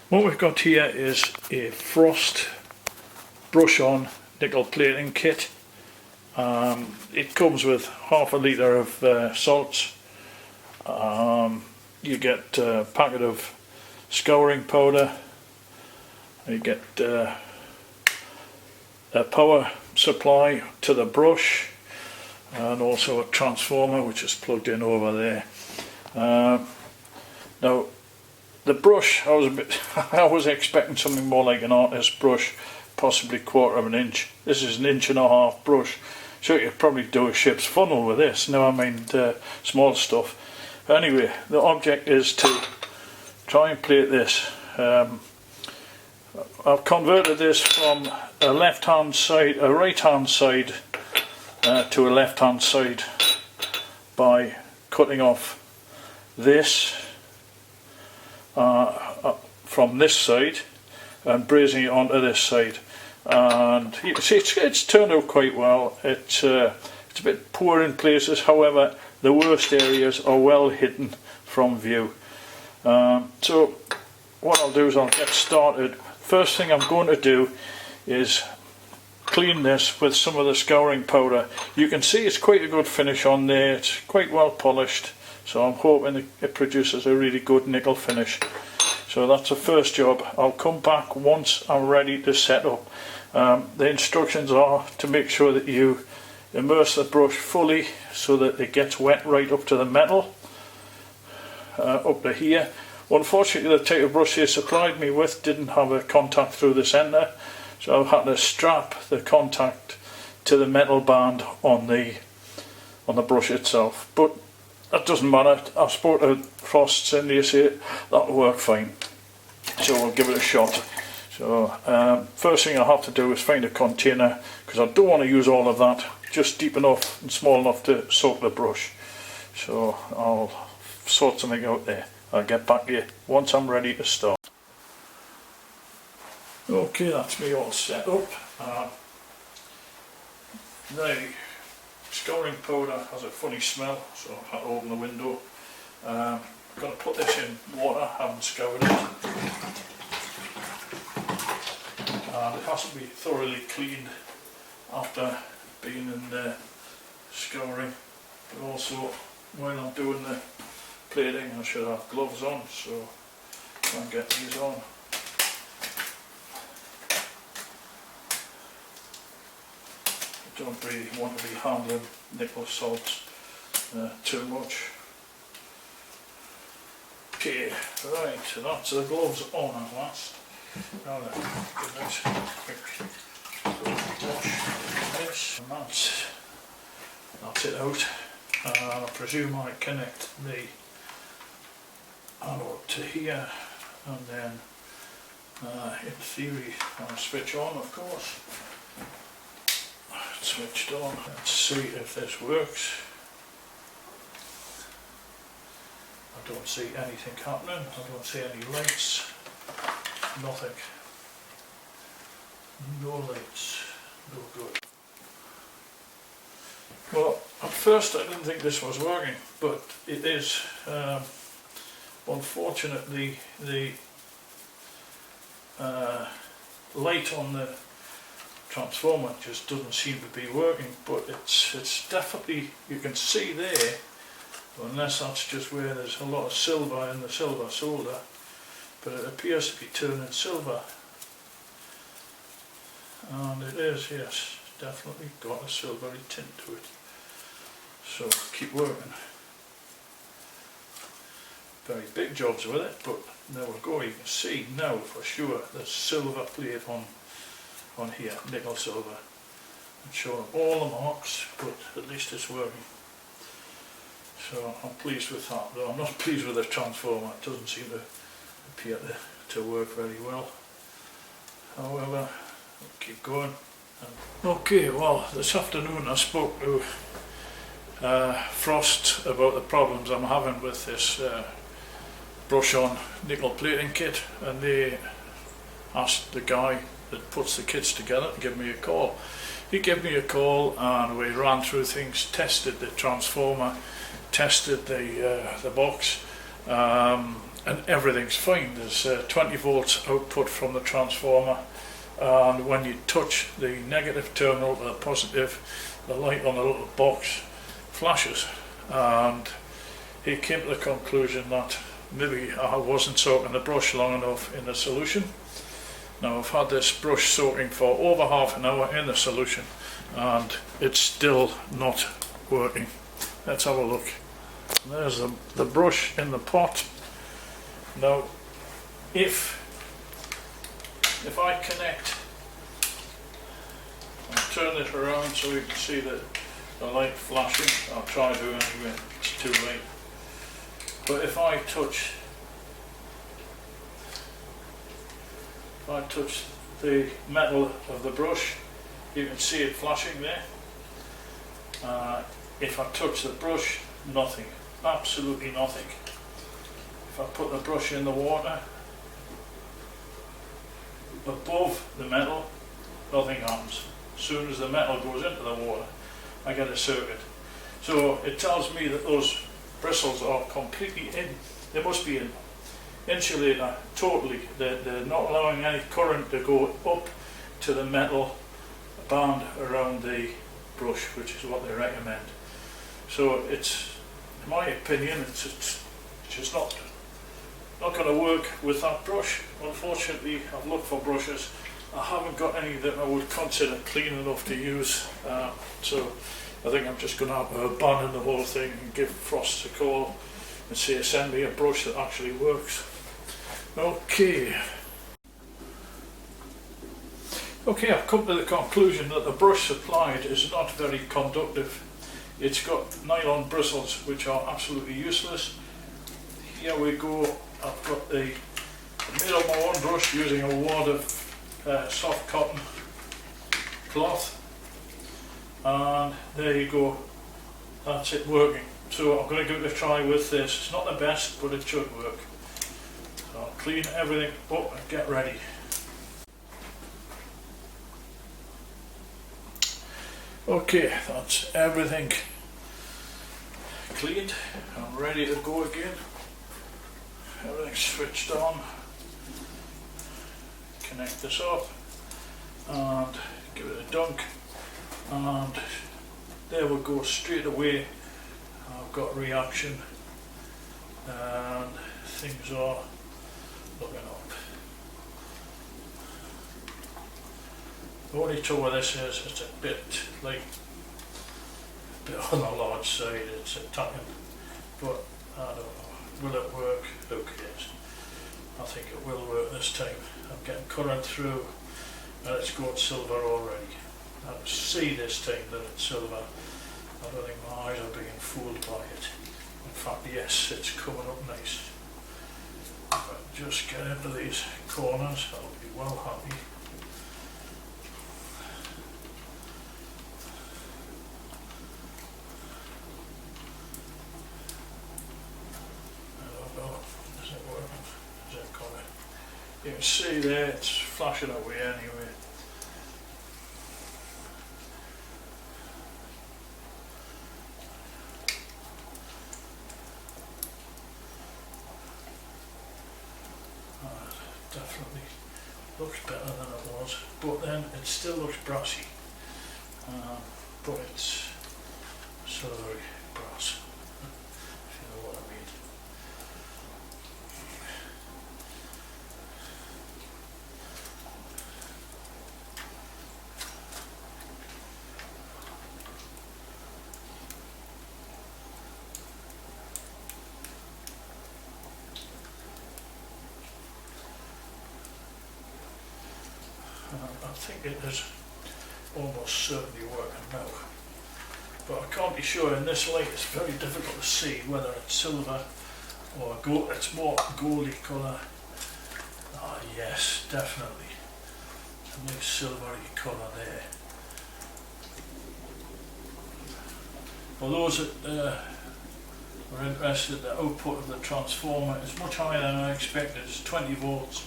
What we've got here is a Frost brush-on nickel plating kit. It comes with half a litre of salts. You get a packet of scouring powder. You get a power supply to the brush, and also a transformer which is plugged in over there. Now the brush, I was expecting something more like an artist brush, possibly 1/4 of an inch. This is an 1.5 inch brush, so you could probably do a ship's funnel with this. Now I mean small stuff. But anyway, the object is to try and plate this. I've converted this from a right-hand side to a left-hand side by cutting off this from this side and brazing it onto this side, and you can see it's turned out quite well. It's a bit poor in places, however the worst areas are well hidden from view. So what I'll do is I'll get started. First thing I'm going to do is clean this with some of the scouring powder. You can see it's quite a good finish on there, it's quite well polished, so I'm hoping it produces a really good nickel finish. So that's the first job. I'll come back once I'm ready to set up. The instructions are to make sure that you immerse the brush fully so that it gets wet right up to the metal, up to here. Unfortunately, the type of brush they supplied me with didn't have a contact through the centre, so I've had to strap the contact to the metal band on the brush itself. But that doesn't matter. I spoke to Frosts and they say that'll work fine, so we'll give it a shot. So first thing I have to do is find a container, because I don't want to use all of that, just deep enough and small enough to soak the brush. So I'll sort something out there. I'll get back to you once I'm ready to start. Okay, that's me all set up. The scouring powder has a funny smell, so I had to open the window. I'm going to put this in water, I haven't scoured it. And it has to be thoroughly cleaned after being in the scouring. But also, while I'm doing the plating, I should have gloves on, so try and get these on. I don't really want to be handling nickel salts too much. Okay, right, so that's the gloves on at last. Now then, give this a quick wash this, and that's it out. I presume I connect the anode to here, and then in theory I'll switch on, of course. It's switched on. Let's see if this works. I don't see anything happening. I don't see any lights. Nothing. No lights. No good. Well, at first I didn't think this was working, but it is. Unfortunately, the light on the transformer just doesn't seem to be working, but it's definitely, you can see there, unless that's just where there's a lot of silver in the silver solder, but it appears to be turning silver, and it is, yes, definitely got a silvery tint to it. So keep working. Very big jobs with it, but there we go. You can see now for sure there's silver plate on here, nickel silver. I'm showing all the marks, but at least it's working. So I'm pleased with that, though I'm not pleased with the transformer. It doesn't seem to appear to work very well. However, we'll keep going. Okay, well, this afternoon I spoke to Frost about the problems I'm having with this brush-on nickel plating kit, and they asked the guy that puts the kits together to give me a call. He gave me a call and we ran through things, tested the transformer, tested the box, and everything's fine. There's 20 volts output from the transformer, and when you touch the negative terminal to the positive, the light on the little box flashes. And he came to the conclusion that maybe I wasn't soaking the brush long enough in the solution. Now I've had this brush soaking for over half an hour in the solution and it's still not working. Let's have a look. There's the brush in the pot. Now if I connect and turn it around so you can see the light flashing, I'll try to anyway, it's too late. But if I touch the metal of the brush, you can see it flashing there. If I touch the brush, nothing, absolutely nothing. If I put the brush in the water above the metal, nothing happens. As soon as the metal goes into the water, I get a circuit. So it tells me that those bristles are completely in. They must be in insulator totally. They're not allowing any current to go up to the metal band around the brush, which is what they recommend. So it's, in my opinion, it's just not going to work with that brush. Unfortunately, I've looked for brushes. I haven't got any that I would consider clean enough to use. So I think I'm just going to have to abandon the whole thing and give Frost a call and say send me a brush that actually works. Okay, I've come to the conclusion that the brush supplied is not very conductive. It's got nylon bristles which are absolutely useless. Here we go, I've got made up my own brush using a wad of soft cotton cloth, and there you go, that's it working. So I'm going to give it a try with this. It's not the best, but it should work. So I'll clean everything up and get ready. Okay, that's everything cleaned. I'm ready to go again. Everything's switched on. Connect this up and give it a dunk, and there we go, straight away I've got reaction and things are looking up. The only trouble with this is it's a bit on the large side, it's attacking, but I don't know, will it work? Who cares? I think it will work this time. I'm getting current through and it's going silver already. I can see this time that it's silver. I don't think my eyes are being fooled by it. In fact, yes, it's coming up nice. If I just get into these corners, I'll be well happy. You can see there it's flashing away anyway. Definitely looks better than it was, but then it still looks brassy. But it's silvery brass, if you know what I mean. I think it is almost certainly working now, but I can't be sure. In this light it's very difficult to see whether it's silver or gold. It's more goldy colour. Ah yes, definitely a nice silvery colour there. For those that were interested, the output of the transformer is much higher than I expected. It's 20 volts.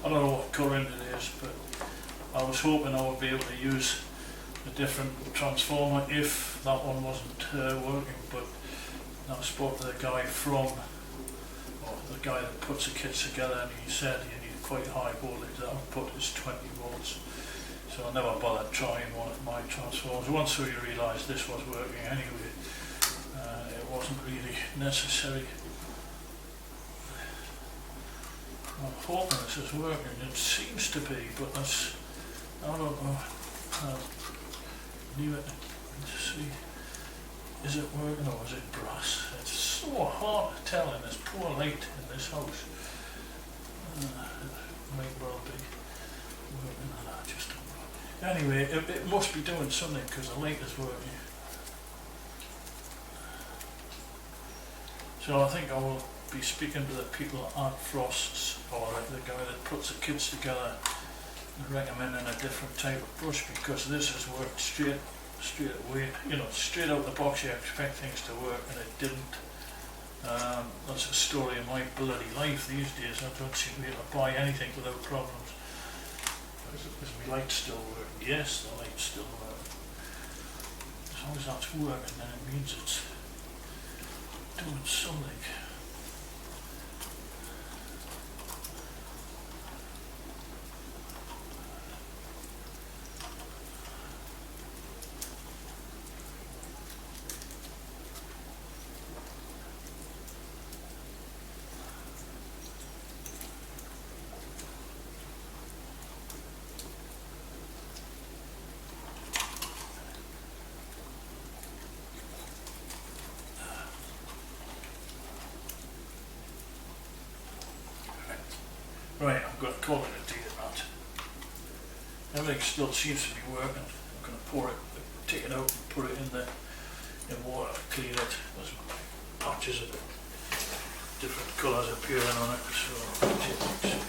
I don't know what current it is, but I was hoping I would be able to use a different transformer if that one wasn't working, but I spoke to the guy from, the guy that puts the kits together, and he said you need quite high voltage. The output is 20 volts. So I never bothered trying one of my transformers. Once we realised this was working anyway, it wasn't really necessary. I'm hoping this is working. It seems to be, but that's, I don't know. Leave it to see. Is it working or is it brass? It's so hard to tell in this poor light in this house. It might well be working, and I just don't know. Anyway, it must be doing something because the light is working. So I think I will be speaking to the people at Frost's, or the guy that puts the kits together, and recommending a different type of brush, because this has worked straight away. You know, straight out the box you expect things to work, and it didn't. That's the story of my bloody life these days. I don't seem to be able to buy anything without problems. Is my light still working? Yes, the light's still working. As long as that's working, then it means it's doing something. Right, I'm going to call it a day at that. Everything still seems to be working. I'm going to pour it, take it out and put it in water, clean it. There's patches of different colours appearing on it, so I'll take it.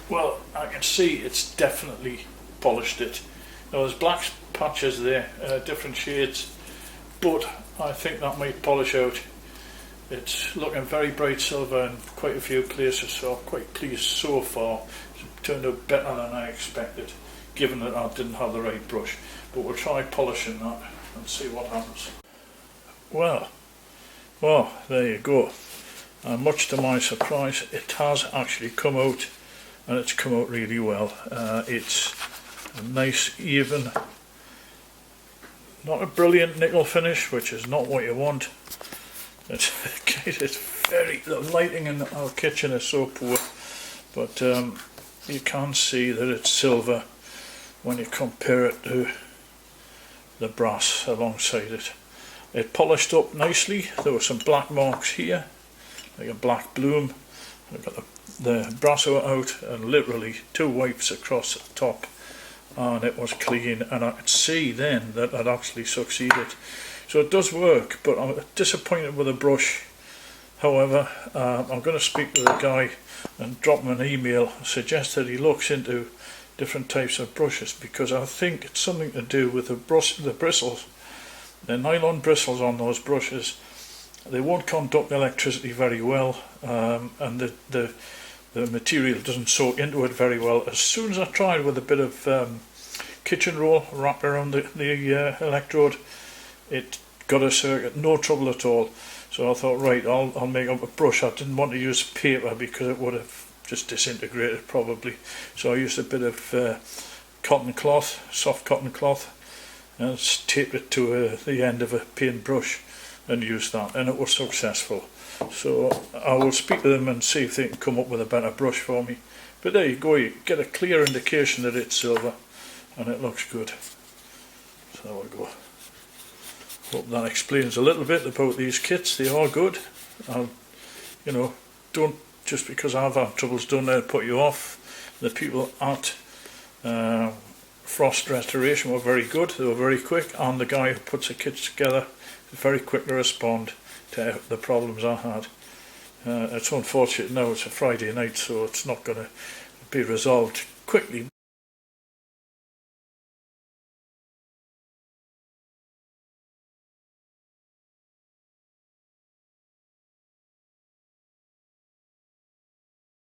Well, I can see it's definitely polished it. Now there's black patches there, different shades, but I think that might polish out. It's looking very bright silver in quite a few places, so I'm quite pleased so far. It's turned out better than I expected, given that I didn't have the right brush. But we'll try polishing that and see what happens. Well, there you go. And much to my surprise, it has actually come out. And it's come out really well. It's a nice, even, not a brilliant nickel finish, which is not what you want. It's very, the lighting in our kitchen is so poor, but you can see that it's silver when you compare it to the brass alongside it. It polished up nicely. There were some black marks here, like a black bloom. I've got the brasso out and literally 2 wipes across the top, and it was clean, and I could see then that I'd actually succeeded. So it does work, but I'm disappointed with the brush. However, I'm going to speak to the guy and drop him an email, suggest that he looks into different types of brushes, because I think it's something to do with the bristles. The nylon bristles on those brushes, they won't conduct electricity very well, and the material doesn't soak into it very well. As soon as I tried with a bit of kitchen roll wrapped around the electrode, it got a circuit, no trouble at all. So I thought, right, I'll make up a brush. I didn't want to use paper because it would have just disintegrated probably. So I used a bit of cotton cloth, soft cotton cloth, and taped it to the end of a paintbrush and used that, and it was successful. So I will speak to them and see if they can come up with a better brush for me. But there you go, you get a clear indication that it's silver, and it looks good. So there we go. Hope that explains a little bit about these kits. They are good. You know, don't, just because I've had troubles, don't put you off. The people at Frost Restoration were very good. They were very quick, and the guy who puts the kits together is very quick to respond to the problems I had. It's unfortunate now it's a Friday night, so it's not going to be resolved quickly.